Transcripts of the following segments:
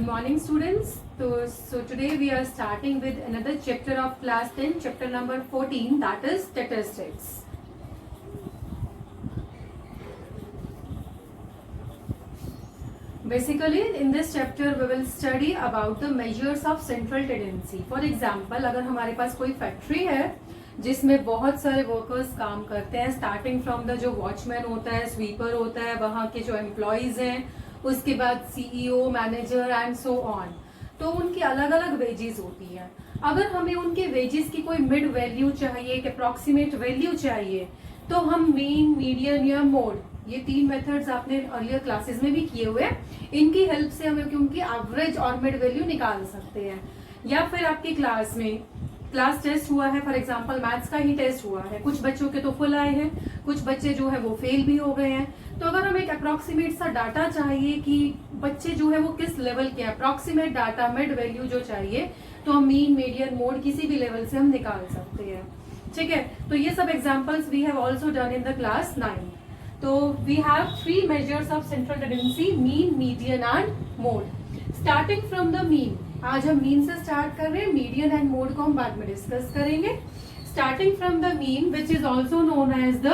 Good morning, students. So today we are starting with another chapter of class 10, chapter number 14, that is statistics. Basically, in this chapter we will study about the measures of central tendency. For example, अगर हमारे पास कोई factory है जिसमें बहुत सारे workers काम करते हैं, स्टार्टिंग फ्रॉम द जो वॉचमैन होता है, स्वीपर होता है, वहाँ के जो एम्प्लॉयज हैं, उसके बाद CEO, manager and so on, तो उनकी अलग अलग वेजेस होती हैं. अगर हमें उनके वेजेस की कोई मिड वैल्यू चाहिए, एक अप्रोक्सीमेट वैल्यू चाहिए, तो हम मीन, मीडियन या मोड, ये तीन मेथड्स आपने अर्लियर क्लासेस में भी किए हुए हैं, इनकी हेल्प से हमें उनकी एवरेज और मिड वैल्यू निकाल सकते हैं. या फिर आपकी क्लास में क्लास टेस्ट हुआ है, फॉर एग्जांपल मैथ्स का ही टेस्ट हुआ है, कुछ बच्चों के तो फुल आए हैं, कुछ बच्चे जो है वो फेल भी हो गए हैं. तो अगर हमें एक अप्रोक्सीमेट सा डाटा चाहिए कि बच्चे जो है वो किस लेवल के, अप्रोक्सीमेट डाटा, मिड वैल्यू जो चाहिए, तो हम मीन, मीडियन, मोड किसी भी लेवल से हम निकाल सकते हैं. ठीक है, तो ये सब examples we have also done in the class 9. तो we have 3 measures of central tendency, mean, median and mode. Starting from the mean, आज हम मीन से स्टार्ट कर रहे हैं, मीडियन एंड मोड को हम बाद में डिस्कस करेंगे. Starting from the mean which is also known as the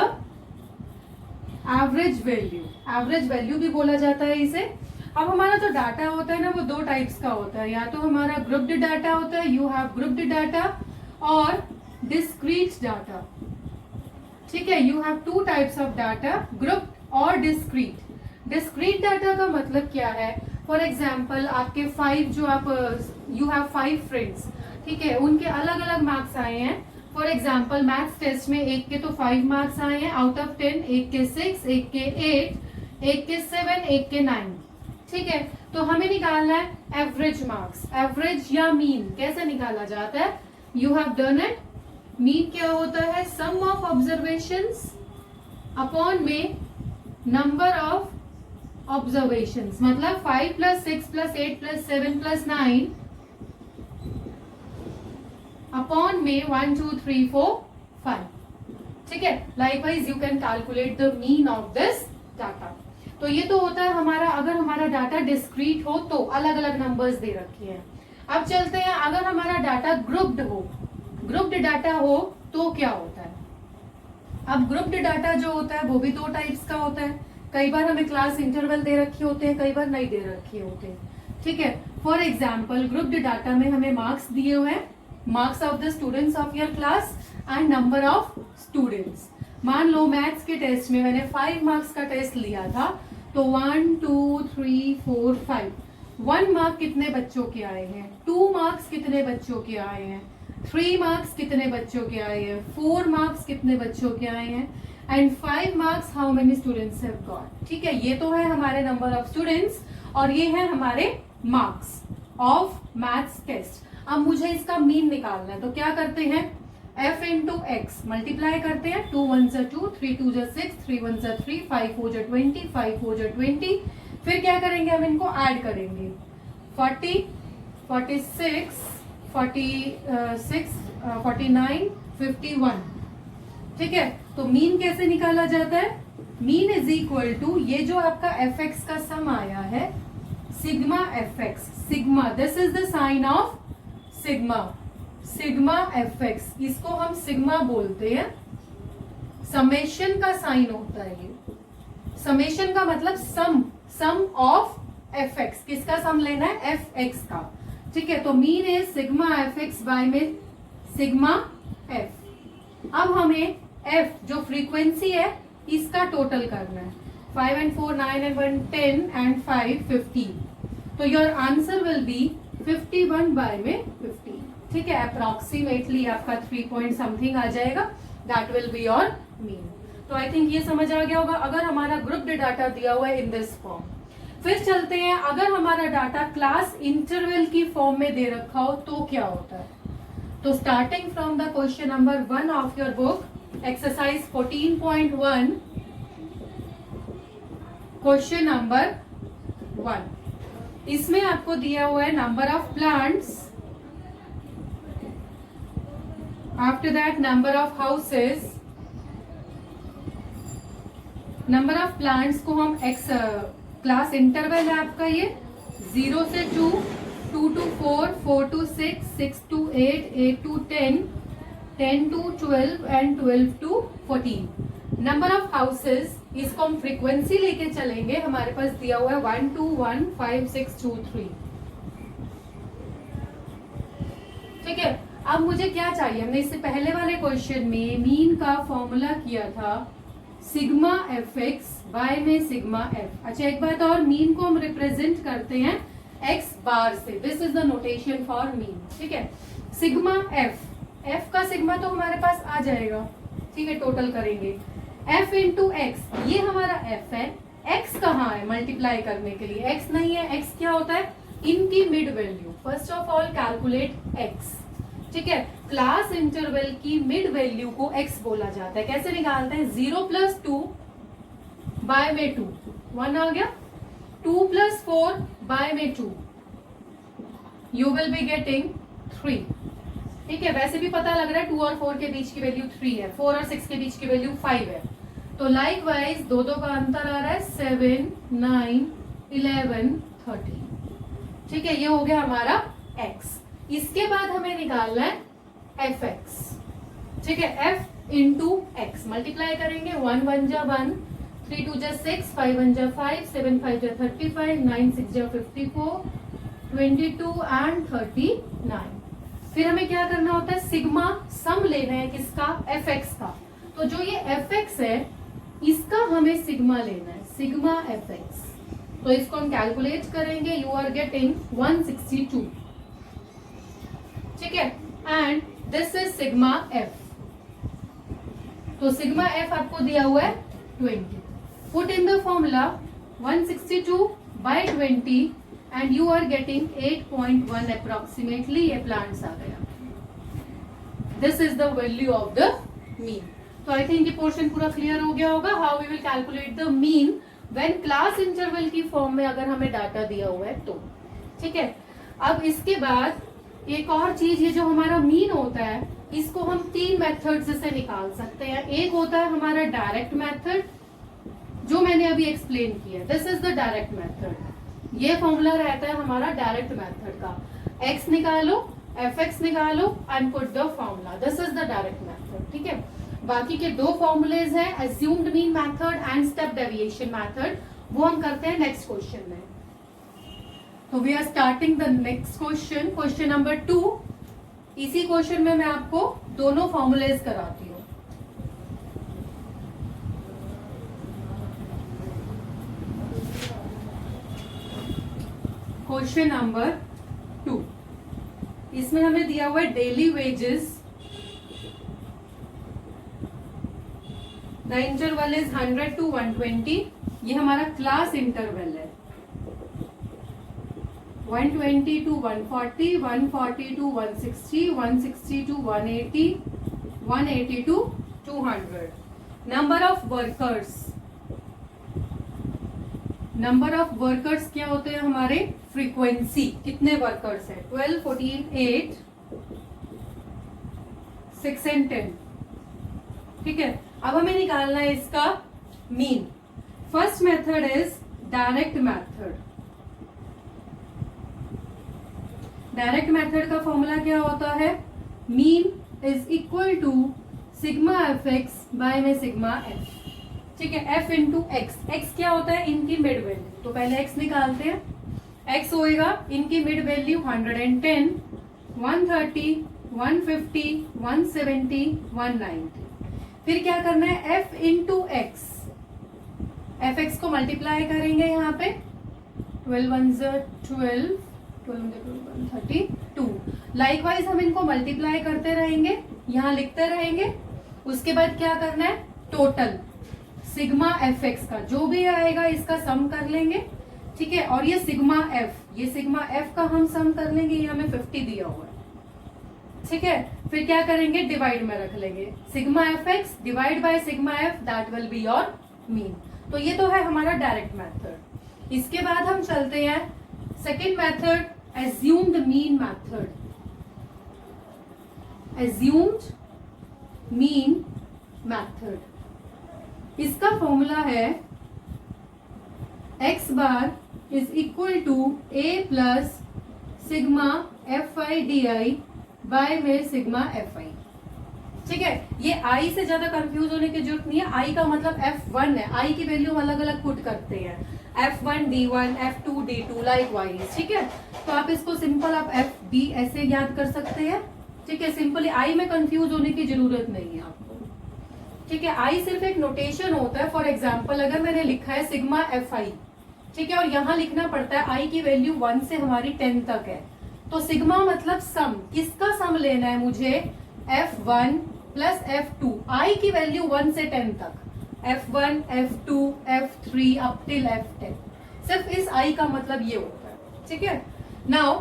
average value. Average value भी बोला जाता है इसे. अब हमारा जो डाटा होता है ना, वो 2 टाइप्स का होता है. या तो हमारा ग्रुप्ड डाटा होता है, यू हैव ग्रुप्ड डाटा, और डिस्क्रीट डाटा. ठीक है, you have 2 types of data, grouped और डिस्क्रीट. डिस्क्रीट डाटा का मतलब क्या है? फॉर एग्जाम्पल आपके 5 जो आप यू हैव 5 फ्रेंड्स, ठीक है, उनके अलग अलग मार्क्स आए हैं. फॉर एग्जाम्पल मैथ्स टेस्ट में एक के तो 5 मार्क्स आए हैं आउट ऑफ 10, एक के 6, एक के 8, एक के 7, एक के 9. ठीक है, तो हमें निकालना है एवरेज मार्क्स. एवरेज या मीन कैसे निकाला जाता है? You have done it. Mean क्या होता है? सम ऑफ ऑब्जर्वेशंस अपॉन में नंबर ऑफ ऑब्जर्वेशंस. मतलब 5 + 6 + 8 + 7 + 9 अपॉन में 1 2 3 4 5. ठीक है, likewise you can calculate the mean of this data. तो ये तो होता है हमारा, अगर हमारा डाटा डिस्क्रीट हो तो अलग अलग नंबर्स दे रखे हैं. अब चलते हैं, अगर हमारा डाटा ग्रुप्ड हो, ग्रुप्ड डाटा हो तो क्या होता है? अब ग्रुप्ड डाटा जो होता है वो भी 2 टाइप्स का होता है. कई बार हमें क्लास इंटरवल दे रखे होते हैं, कई बार नहीं दे रखे होते हैं. ठीक है, फॉर एग्जाम्पल ग्रुप्ड डाटा में हमें मार्क्स दिए हुए हैं, marks of the students of your class and number of students. मान लो मैथ्स के टेस्ट में मैंने 5 मार्क्स का टेस्ट लिया था, तो 1 2 3 4 5. 1 मार्क कितने बच्चों के आए हैं, 2 मार्क्स कितने बच्चों के आए हैं, 3 मार्क्स कितने बच्चों के आए हैं, 4 मार्क्स कितने बच्चों के आए हैं, and 5 marks how many students have got. ठीक है, ये तो है हमारे नंबर ऑफ स्टूडेंट्स और ये है हमारे मार्क्स ऑफ मैथ्स टेस्ट. अब मुझे इसका मीन निकालना है, तो क्या करते हैं? f इंटू एक्स मल्टीप्लाई करते हैं. 2 1 2, 3 2 6, 3 1 3, 5 4 20, 5 4 20. फिर क्या करेंगे? हम इनको ऐड करेंगे. 40 46 46 49 51. ठीक है, तो मीन कैसे निकाला जाता है? मीन इज इक्वल टू, ये जो आपका एफ एक्स का सम आया है, sigma f x. Sigma, this is the sign of sigma. Sigma f x, इसको हम सिग्मा बोलते हैं. समेशन का साइन होता है ये. समेशन का मतलब सम ऑफ एफ एक्स. किसका सम लेना है? एफ एक्स का. ठीक है, तो मीन है सिग्मा एफ एक्स बाय में सिग्मा एफ. अब हमें एफ जो फ्रीक्वेंसी है इसका टोटल करना है. 5 and 4 9 and 1 10 and 5 15. तो your answer will be 51 by में 15. ठीक है, अप्रोक्सीमेटली आपका 3 पॉइंट समथिंग आ जाएगा. That will be your mean. तो आई थिंक ये समझ आ गया होगा अगर हमारा ग्रुप्ड डाटा दिया हुआ है इन दिस फॉर्म. फिर चलते हैं, अगर हमारा डाटा क्लास इंटरवल की फॉर्म में दे रखा हो तो क्या होता है? तो starting from the question number 1 of your book, exercise 14.1, question number 1. इसमें आपको दिया हुआ है number of plants, after that number of houses. Number of plants को हम एक्स क्लास इंटरवल है आपका ये, 0 से 2, 2 to 4, 4 to 6, 6 to 8, 8 to 10, 10 to 12 and 12 to 14. Number of houses, इसको हम फ्रीक्वेंसी लेके चलेंगे. हमारे पास दिया हुआ है 1 2 1 5 6 2 3. ठीक है. अब मुझे क्या चाहिए, हमने इससे पहले वाले क्वेश्चन में मीन का फॉर्मूला किया था सिग्मा एफ एक्स बाय में सिग्मा एफ. अच्छा, एक बात और, मीन को हम रिप्रेजेंट करते हैं एक्स बार से. This is the notation for mean. ठीक है. सिग्मा एफ, एफ का सिग्मा तो हमारे पास आ जाएगा. ठीक है, टोटल करेंगे एफ इंटू एक्स. ये हमारा एफ है. एक्स कहाँ है मल्टीप्लाई करने के लिए? एक्स नहीं है. एक्स क्या होता है? इनकी mid value. First of all calculate x. ठीक है. क्लास इंटरवल की मिड वैल्यू को एक्स बोला जाता है. कैसे निकालते हैं? 0 + 2 बाय में 2, 1 आ गया. 2 + 4 बाय में 2, यू विल बी गेटिंग 3. ठीक है. वैसे भी पता लग रहा है 2 और 4 के बीच की वैल्यू 3 है, 4 और 6 के बीच की वैल्यू 5 है. तो लाइक वाइज दो का अंतर आ रहा है 7 9 11 13. ठीक है. ये हो गया हमारा x. इसके बाद हमें निकालना है एफ एक्स. ठीक है. f इंटू एक्स मल्टीप्लाई करेंगे. 1 1 जा 1, 3 2 जा 6, 5 1 जा 5, 7 5 जा 35, 9 6 जा 54, 22 एंड 39. फिर हमें क्या करना होता है? सिग्मा सम लेना है किसका? एफ एक्स का. तो जो ये एफ एक्स है इसका हमें सिग्मा लेना है, सिग्मा एफ एक्स. तो इसको हम कैलकुलेट करेंगे. You are getting 162. ठीक है. And this is sigma f. तो सिग्मा एफ आपको दिया हुआ है 20. Put in the formula 162 by 20 and you are getting 8.1 approximately. ये प्लांट्स आ गया. This is the value of the mean. तो आई थिंक ये पोर्शन पूरा क्लियर हो गया होगा. How we will calculate the mean when class interval की फॉर्म में अगर हमें डाटा दिया हुआ है तो. ठीक है. अब इसके बाद एक और चीज, ये जो हमारा मीन होता है इसको हम 3 मेथड से निकाल सकते हैं. एक होता है हमारा डायरेक्ट मेथड, जो मैंने अभी एक्सप्लेन किया. This is the direct method. ये फॉर्मूला रहता है हमारा डायरेक्ट मेथड का. x निकालो, fx निकालो and put the formula. This is the direct method. ठीक है. बाकी के 2 फॉर्मूलेज हैं, assumed mean method and step deviation method. वो हम करते हैं नेक्स्ट क्वेश्चन में. तो we are starting the next question, question number 2. इसी क्वेश्चन में मैं आपको दोनों फॉर्मूलेज कराती हूँ. Question number 2. इसमें हमें दिया हुआ है daily wages. The interval is 100 to 120. ये हमारा क्लास इंटरवल है. 120 to 140, 140 to 160, 160 to 180, 180 to 200. Number of workers. Number of workers क्या होते हैं हमारे? फ्रीक्वेंसी. कितने वर्कर्स है? 12, 14, 8, 6 एंड 10. ठीक है. अब हमें निकालना है इसका mean. First method is direct method. Direct method का फॉर्मूला क्या होता है? Mean is equal to sigma f x by में सिग्मा एफ. ठीक है. F into x. एक्स क्या होता है? इनकी मिड वैल्यू. तो पहले एक्स निकालते हैं. एक्स होएगा इनकी मिड वैल्यू 110, 130, 150, 170, 190. फिर क्या करना है? F into x. F x को मल्टीप्लाई करेंगे यहाँ पे. 12 1 12, 12 32. लाइकवाइज हम इनको मल्टीप्लाई करते रहेंगे, यहाँ लिखते रहेंगे. उसके बाद क्या करना है? टोटल सिग्मा एफ एक्स का जो भी आएगा इसका सम कर लेंगे. ठीक है. और ये सिग्मा एफ, ये सिग्मा एफ का हम सम कर लेंगे. ये हमें 50 दिया हुआ है. ठीक है. फिर क्या करेंगे? डिवाइड में रख लेंगे. Sigma f x divide by sigma F, that will be your mean. तो ये तो है हमारा डायरेक्ट मेथड. इसके बाद हम चलते हैं second method, assumed mean method. Assumed mean method. इसका फॉर्मूला है x bar is equal to a plus sigma f i d i by में सिग्मा एफ आई। ठीक है, ये आई से ज्यादा कंफ्यूज होने की जरूरत नहीं है। आई का मतलब F1 है, आई की वैल्यू अलग अलग पुट करते हैं, F1 D1 F2 D2 like wise. ठीक है, तो आप इसको सिंपल आप FB ऐसे याद कर सकते हैं। ठीक है, सिंपली आई में कंफ्यूज होने की जरूरत नहीं है आपको। ठीक है, आई सिर्फ एक नोटेशन होता है। फॉर एग्जाम्पल अगर मैंने लिखा है सिग्मा एफ आई, ठीक है, और यहाँ लिखना पड़ता है आई की वैल्यू 1 से हमारी 10 तक है, तो सिग्मा मतलब सम, किसका सम लेना है मुझे, F1 प्लस F2, आई की वैल्यू 1 से 10 तक, F1 F2 F3 up till F10। सिर्फ इस आई का मतलब ये होता है। ठीक है, नाउ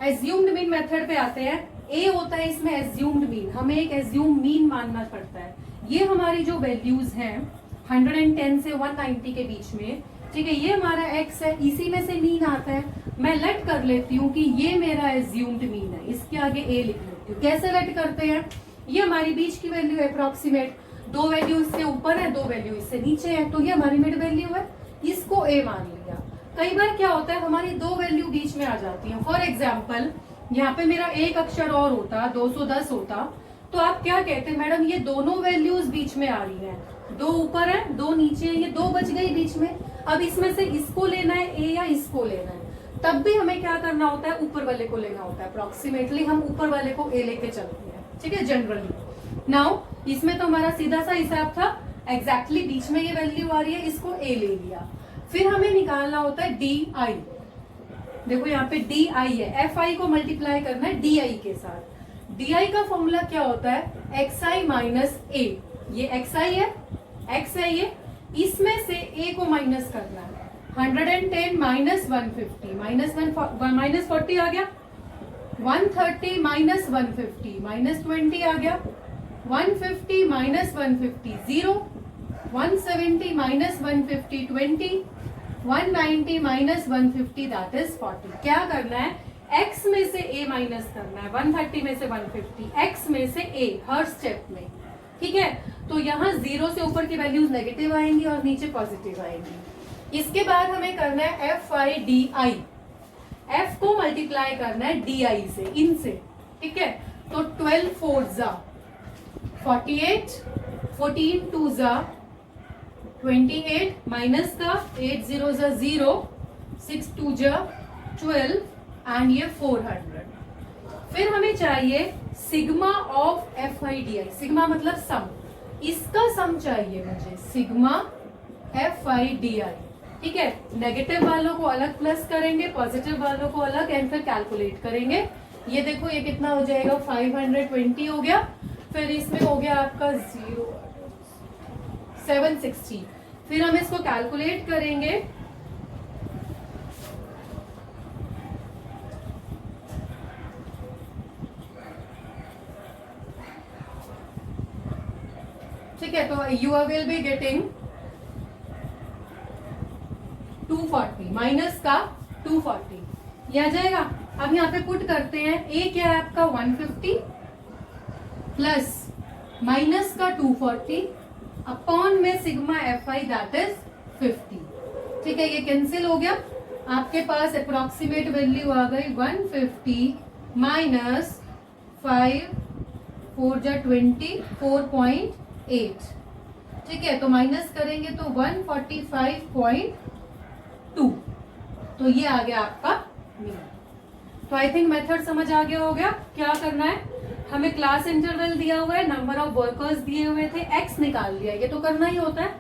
एज्यूम्ड मीन मेथड पे आते हैं। ए होता है इसमें एज्यूम्ड मीन, हमें एक एज्यूम मीन मानना पड़ता है। ये हमारी जो वैल्यूज हैं 110 से 190 के बीच में, ठीक है, ये हमारा एक्स है, इसी में से मीन आता है। मैं लेट कर लेती हूँ कि ये मेरा एज्यूम्ड मीन है, इसके आगे ए लिख लेती हूँ। कैसे लेट करते हैं, ये हमारी बीच की वैल्यू है अप्रोक्सीमेट, 2 वैल्यू इससे ऊपर है, 2 वैल्यू इससे नीचे है, तो ये हमारी मिड वैल्यू है, इसको ए मान लिया। कई बार क्या होता है हमारी 2 वैल्यू बीच में आ जाती है। फॉर एग्जाम्पल यहाँ पे मेरा एक अक्षर और होता, 210 होता, तो आप क्या कहते हैं, मैडम ये दोनों वैल्यूज बीच में आ रही हैं, 2 ऊपर है 2 नीचे है, ये 2 बच गई बीच में। अब इसमें से इसको लेना है ए या इसको लेना है, तब भी हमें क्या करना होता है, ऊपर वाले को लेना होता है। अप्रोक्सीमेटली हम ऊपर वाले को ए लेके चलते हैं। ठीक है, जनरली। नाउ इसमें तो हमारा सीधा सा हिसाब था, एग्जैक्टली बीच में ये वैल्यू आ रही है, इसको ए ले लिया। फिर हमें निकालना होता है डी आई। देखो यहाँ पे डी आई है, एफ आई को मल्टीप्लाई करना है डी आई के साथ। डी आई का फॉर्मूला क्या होता है, एक्स आई माइनस ए। ये एक्स आई है, एक्स आई है, इसमें से ए को माइनस करना है। 110 माइनस 150 माइनस 40 आ गया, 130 माइनस 150 माइनस 20 आ गया, 150 minus 150 0, 170 minus 150 20, 190 minus 150 that is 40। क्या करना है, x में से a माइनस करना है, 130 में से 150, x में से a हर स्टेप में। ठीक है, तो यहाँ 0 से ऊपर की वैल्यूज नेगेटिव आएंगी और नीचे पॉजिटिव आएंगी। इसके बाद हमें करना है F i d I, f को मल्टीप्लाई करना है डी आई से, इनसे। ठीक है, तो 12 4 जा 48, 14 2 जा 28, माइनस का 8 0 जा 0, 6 2 जा 12 एंड ये 400। फिर हमें चाहिए sigma of F i d I, sigma मतलब सम, इसका सम चाहिए मुझे, सिग्मा एफ आई डी आई। ठीक है, नेगेटिव वालों को अलग प्लस करेंगे, पॉजिटिव वालों को अलग, एंड फिर कैलकुलेट करेंगे। ये देखो ये कितना हो जाएगा, 520 हो गया, फिर इसमें हो गया आपका 760। फिर हम इसको कैलकुलेट करेंगे, ठीक है, तो you will be getting 240 minus का 240 ये आ जाएगा। अब यहाँ पे पुट करते हैं, ए क्या है आपका 150 प्लस माइनस का 240 अपॉन में sigma f I that is 50। ठीक है, ये कैंसिल हो गया, आपके पास अप्रोक्सीमेट वैल्यू आ गई 150 माइनस 5 4 जा 20 4.8। ठीक है, तो माइनस करेंगे तो 145.2, तो ये आ गया आपका मीन। तो आई थिंक मेथड समझ आ गया होगा। क्या करना है, हमें क्लास इंटरवल दिया हुआ है, नंबर ऑफ वर्कर्स दिए हुए थे, एक्स निकाल लिया, ये तो करना ही होता है।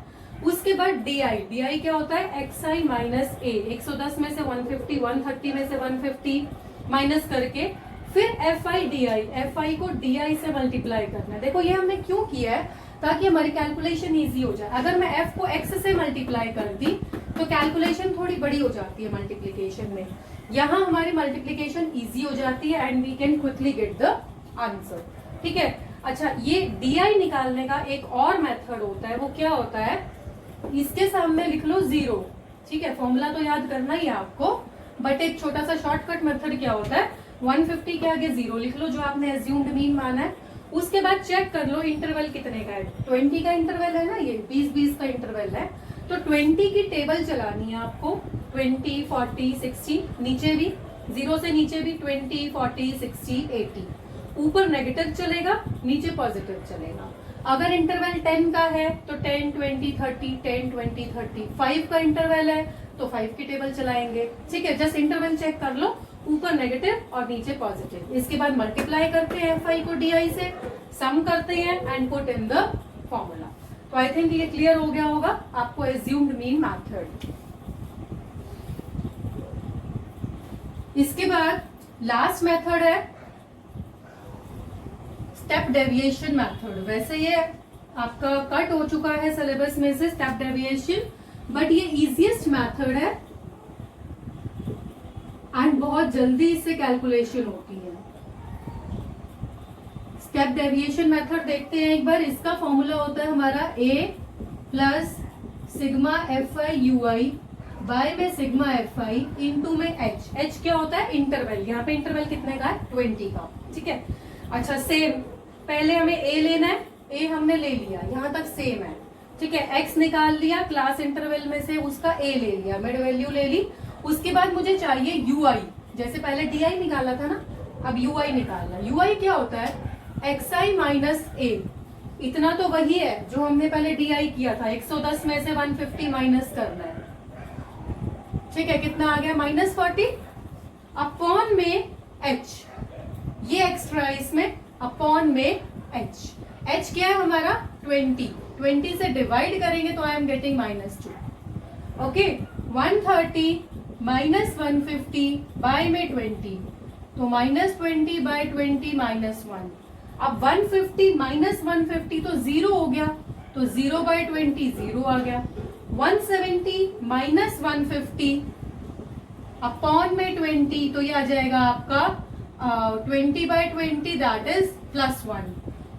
उसके बाद डी आई, डी आई क्या होता है, एक्स आई माइनस ए, 110 में से 150, 130 में से 150 माइनस करके फिर F i d I, F I को डी आई से मल्टीप्लाई करना है। देखो ये हमने क्यों किया है, ताकि हमारी कैलकुलेशन इजी हो जाए। अगर मैं एफ को एक्स से मल्टीप्लाई कर दी तो कैलकुलेशन थोड़ी बड़ी हो जाती है मल्टीप्लीकेशन में, यहाँ हमारी मल्टीप्लीकेशन इजी हो जाती है and we can quickly get the answer. ठीक है, अच्छा ये डी आई निकालने का एक और मेथड होता है, वो क्या होता है, इसके सामने लिख लो 0। ठीक है, फॉर्मूला तो याद करना ही है आपको, बट एक छोटा सा शॉर्टकट मेथड क्या होता है, 150 के आगे 0 लिख लो जो आपने एज्यूम्ड मीन माना है। उसके बाद चेक कर लो इंटरवल कितने का है, 20 का इंटरवल है ना, ये 20-20 का इंटरवल है, तो 20 की टेबल चलानी है आपको। 20, 40, 60, नीचे भी 0 से नीचे भी 20, 40, 60, 80, ऊपर नेगेटिव चलेगा, नीचे पॉजिटिव चलेगा। अगर इंटरवल 10 का है तो 10, 20, 30, 10, 20, 30। 5 का इंटरवल है तो 5 की टेबल चलाएंगे। ठीक है, जस्ट इंटरवल चेक कर लो, ऊपर नेगेटिव और नीचे पॉजिटिव। इसके बाद मल्टीप्लाई करते हैं fi को di से, सम करते हैं and put in the formula. तो आई थिंक ये क्लियर हो गया होगा आपको एज्यूम्ड मीन मेथड। इसके बाद लास्ट मेथड है स्टेप डेविएशन मेथड। वैसे ये आपका कट हो चुका है सिलेबस में से स्टेप डेविएशन, बट ये इजीएस्ट मेथड है एंड बहुत जल्दी इससे कैलकुलेशन होती है। स्टेप डेविएशन मेथड देखते हैं एक बार। इसका फॉर्मूला होता है हमारा a plus sigma f i u i by में सिग्मा एफ आई इंटू में h। h क्या होता है? इंटरवल। यहाँ पे इंटरवल कितने का है? 20 का। ठीक है, अच्छा सेम, पहले हमें a लेना है, a हमने ले लिया, यहाँ तक सेम है। ठीक है, x निकाल लिया क्लास इंटरवल में से, उसका a ले लिया, मिड वैल्यू ले ली। उसके बाद मुझे चाहिए ui, जैसे पहले di निकाला था ना, अब ui निकालना। ui क्या होता है? xi minus a। इतना तो वही है जो हमने पहले di किया था। 110 में से 150 माइनस करना है। ठीक है, कितना आ गया? -40 अपॉन में h। ये एक्स्ट्रा है इसमें, अपॉन में h। h क्या है हमारा? 20। 20 से डिवाइड करेंगे तो I am getting -2। Okay, 130 minus 150 by में 20, तो -20 बाय 20 -1। अब 150 माइनस 150 तो 0 हो गया, तो 0 बाय 20 0 आ गया। 170 माइनस 150 अपॉन में 20, तो ये आ जाएगा आपका 20 बाय 20 दैट इज +1।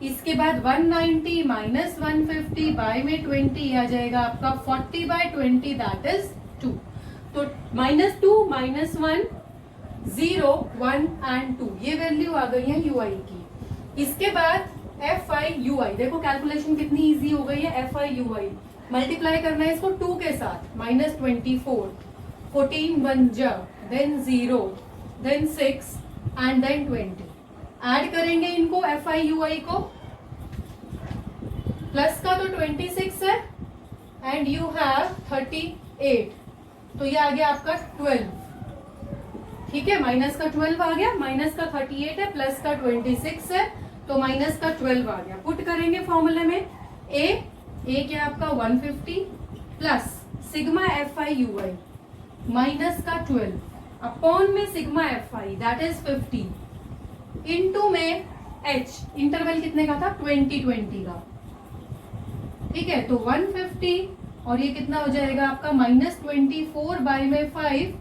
इसके बाद 190 माइनस 150 बाय में 20 आ जाएगा आपका 40 बाय 20 दैट इज 2। तो -2 -1 0 1 एंड 2 ये वैल्यू आ गई है ui की। इसके बाद fi ui, देखो कैलकुलेशन कितनी इजी हो गई है। fi ui मल्टीप्लाई करना है इसको 2 के साथ, -24, 14 1 जा, then 0, then 6 and then 20। Add करेंगे इनको fi ui को, प्लस का तो 26 है एंड यू हैव 38, तो ये आ गया आपका 12। ठीक है, माइनस का 12 आ गया, माइनस का 38 है, प्लस का 26 है, तो माइनस का 12 आ गया। पुट करेंगे फॉर्मूले में a क्या आपका 150 plus sigma f i u I minus का 12 अपॉन में sigma f I that is 50 into में h। इंटरवल कितने का था? 20 का। ठीक है, तो 150 और ये कितना हो जाएगा आपका -24 बाय में 5,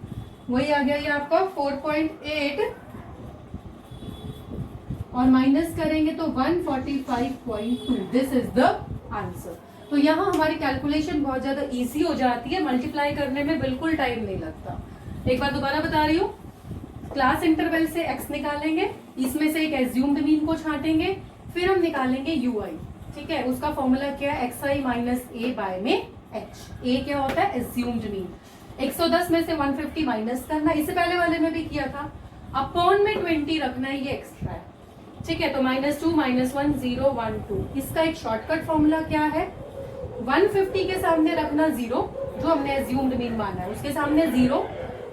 वही आ गया ये आपका 4.8 और माइनस करेंगे तो 145.2। This is the answer. तो यहाँ हमारी कैलकुलेशन बहुत ज्यादा इजी हो जाती है, मल्टीप्लाई करने में बिल्कुल टाइम नहीं लगता। एक बार दोबारा बता रही हूँ, क्लास इंटरवल से x निकालेंगे, इसमें से एक एज्यूम्ड मीन को छांटेंगे, फिर हम निकालेंगे ui। ठीक है, उसका फॉर्मूला क्या है? xi माइनस a बाय में h। a क्या होता है? Assumed mean. 110 में से 150 माइनस करना, इससे पहले वाले में भी किया था। अपॉन में 20 रखना है, ये एक्स्ट्रा है। ठीक है, तो -2 -1 0 1 2। इसका एक शॉर्टकट फॉर्मूला क्या है? 150 के सामने रखना 0, जो हमने एज्यूम्ड मीन माना है उसके सामने 0,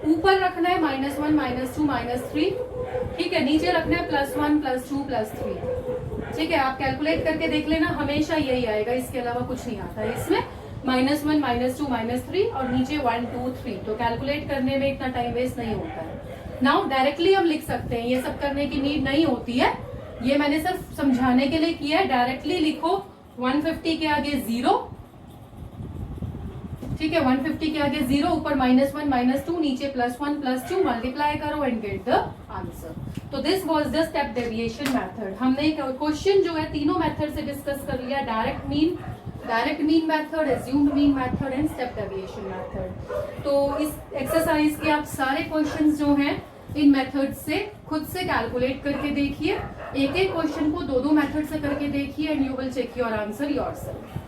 ऊपर रखना है -1 -2 -3। ठीक है, नीचे रखना है +1 +2 +3। ठीक है, आप कैलकुलेट करके देख लेना, हमेशा यही आएगा, इसके अलावा कुछ नहीं आता है इसमें। -1 -2 -3 और नीचे 1 2 3। तो कैलकुलेट करने में इतना टाइम वेस्ट नहीं होता है। नाउ डायरेक्टली हम लिख सकते हैं, ये सब करने की नीड नहीं होती है, ये मैंने सिर्फ समझाने के लिए किया है। डायरेक्टली लिखो 150 के आगे 0। ठीक है, 150 के आगे 0, ऊपर -1 -2, नीचे +1 +2, मल्टीप्लाई करो एंड गेट द आंसर। तो this was the step deviation method. हमने क्वेश्चन जो है तीनों मेथड से डिस्कस कर लिया, direct mean method, assumed mean method and step deviation method. तो इस एक्सरसाइज के आप सारे क्वेश्चंस जो हैं इन मेथड से खुद से कैलकुलेट करके देखिए, एक एक क्वेश्चन को दो मेथड से करके देखिए and you will check your answer yourself.